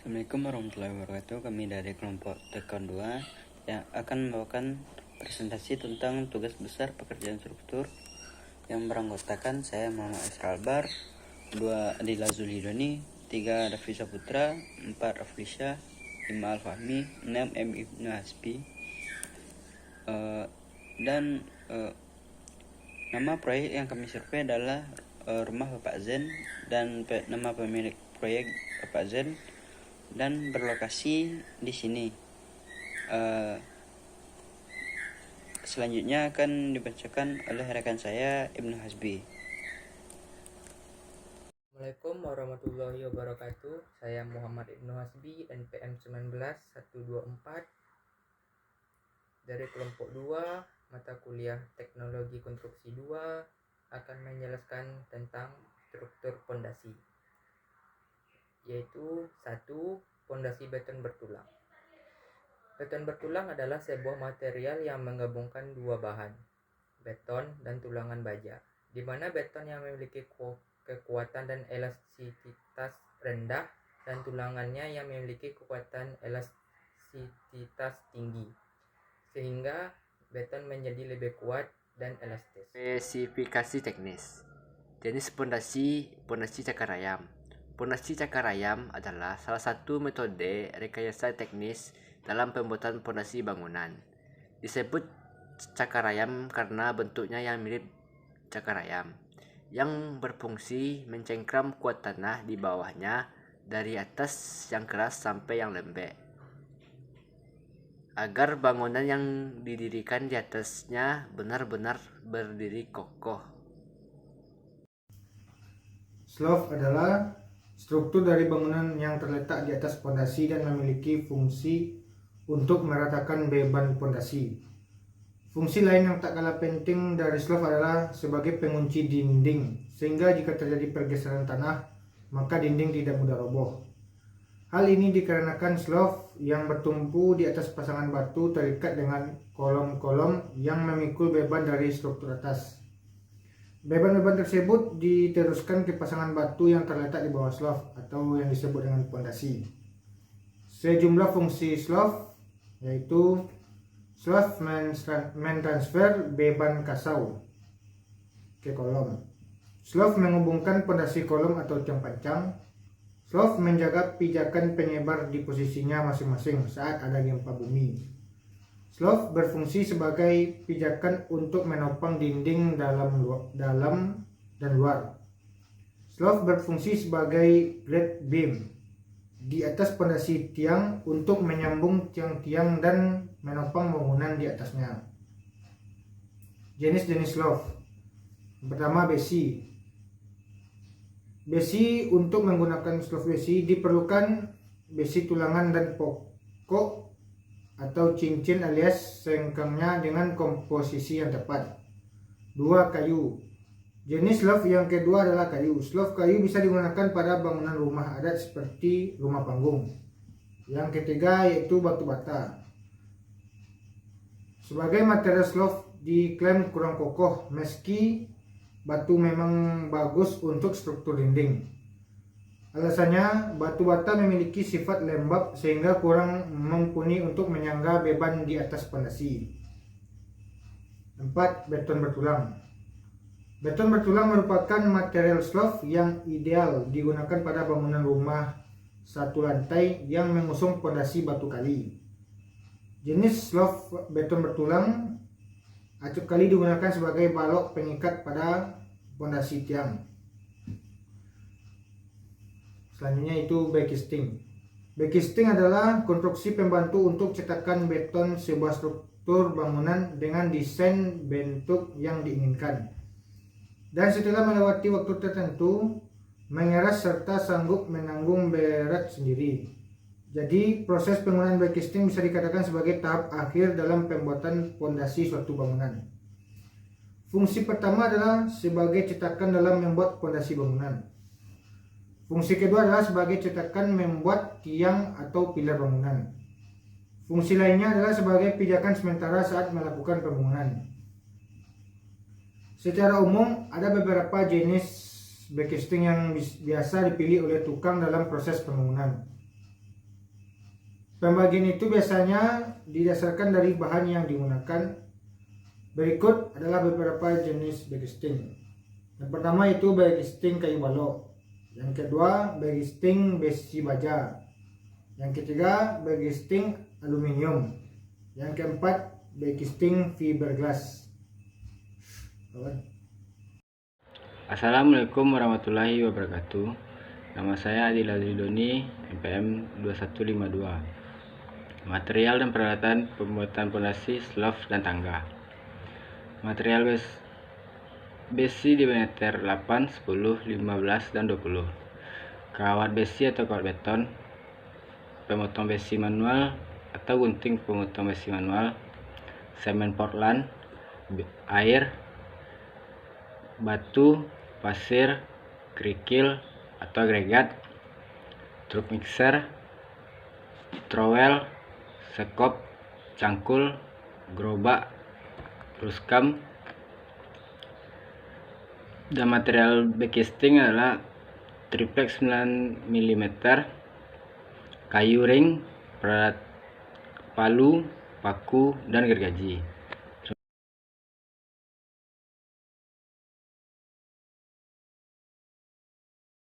Assalamualaikum warahmatullahi wabarakatuh. Kami dari kelompok Tekon 2 yang akan membawakan presentasi tentang tugas besar pekerjaan struktur yang beranggotakan saya Muhammad Isra Albar, 2 Adila Zulhidoni, 3 Davi Saputra, 4 Raflisha, 5 Alfahmi, 6 M Ibnu Hasbi, dan nama proyek yang kami survei adalah Rumah Bapak Zen, dan nama pemilik proyek Bapak Zen, dan berlokasi di sini. Selanjutnya akan dibacakan oleh rekan saya Ibnu Hasbi. Assalamualaikum warahmatullahi wabarakatuh. Saya Muhammad Ibnu Hasbi, NPM 19124 dari kelompok 2 mata kuliah Teknologi Konstruksi 2 akan menjelaskan tentang struktur pondasi, yaitu 1. Pondasi beton bertulang. Beton bertulang adalah sebuah material yang menggabungkan dua bahan, beton dan tulangan baja, di mana beton yang memiliki kekuatan dan elastisitas rendah dan tulangannya yang memiliki kekuatan elastisitas tinggi, sehingga beton menjadi lebih kuat dan elastis. Spesifikasi teknis. Jenis pondasi cakar ayam. Pondasi cakar ayam adalah salah satu metode rekayasa teknis dalam pembuatan pondasi bangunan. Disebut cakar ayam karena bentuknya yang mirip cakar ayam, yang berfungsi mencengkram kuat tanah di bawahnya dari atas yang keras sampai yang lembek, agar bangunan yang didirikan di atasnya benar-benar berdiri kokoh. Slope adalah struktur dari bangunan yang terletak di atas pondasi dan memiliki fungsi untuk meratakan beban pondasi. Fungsi lain yang tak kalah penting dari slope adalah sebagai pengunci dinding, sehingga jika terjadi pergeseran tanah, maka dinding tidak mudah roboh. Hal ini dikarenakan slope yang bertumpu di atas pasangan batu terikat dengan kolom-kolom yang memikul beban dari struktur atas. Beban-beban tersebut diteruskan ke pasangan batu yang terletak di bawah slope atau yang disebut dengan pondasi. Sejumlah fungsi slope yaitu slope mentransfer beban kasau ke kolom, slope menghubungkan pondasi kolom atau tiang pancang, slope menjaga pijakan penyebar di posisinya masing-masing saat ada gempa bumi. Slope berfungsi sebagai pijakan untuk menopang dinding dalam dan luar. Slope berfungsi sebagai flat beam di atas pondasi tiang untuk menyambung tiang-tiang dan menopang bangunan di atasnya. Jenis-jenis slope. Pertama, besi. Besi, untuk menggunakan slope besi diperlukan besi tulangan dan pokok atau cincin alias sengkangnya dengan komposisi yang tepat. 2. Kayu. Jenis slope yang kedua adalah kayu. Slope kayu bisa digunakan pada bangunan rumah adat seperti rumah panggung. Yang ketiga yaitu batu bata. Sebagai material slope diklaim kurang kokoh meski batu memang bagus untuk struktur dinding. Alasannya, batu bata memiliki sifat lembab sehingga kurang mumpuni untuk menyangga beban di atas pondasi. 4. Beton bertulang. Beton bertulang merupakan material slope yang ideal digunakan pada bangunan rumah satu lantai yang mengusung pondasi batu kali. Jenis slope beton bertulang acap kali digunakan sebagai balok pengikat pada pondasi tiang. Selanjutnya itu backcasting. Backcasting adalah konstruksi pembantu untuk cetakan beton sebuah struktur bangunan dengan desain bentuk yang diinginkan, dan setelah melewati waktu tertentu mengeras serta sanggup menanggung berat sendiri. Jadi proses penggunaan backcasting bisa dikatakan sebagai tahap akhir dalam pembuatan pondasi suatu bangunan. Fungsi pertama adalah sebagai cetakan dalam membuat pondasi bangunan. Fungsi kedua adalah sebagai cetakan membuat tiang atau pilar bangunan. Fungsi lainnya adalah sebagai pijakan sementara saat melakukan pembangunan. Secara umum, ada beberapa jenis backcasting yang biasa dipilih oleh tukang dalam proses pembangunan. Pembagian itu biasanya didasarkan dari bahan yang digunakan. Berikut adalah beberapa jenis backcasting. Yang pertama itu backcasting kayu balok. Yang kedua backcasting besi baja. Yang ketiga backcasting aluminium. Yang keempat backcasting fiberglass. Assalamualaikum warahmatullahi wabarakatuh. Nama saya Adil Adridoni, MPM 2152. Material dan peralatan pembuatan pondasi, slope, dan tangga. Material besi diameter 8, 10, 15, dan 20. Kawat besi atau kawat beton, pemotong besi manual atau gunting pemotong besi manual, semen Portland, air, batu, pasir, kerikil atau agregat, truk mixer, trowel, sekop, cangkul, gerobak, ruskam. Dan material backcasting adalah triplex 9 mm, kayu ring, palu, paku, dan gergaji.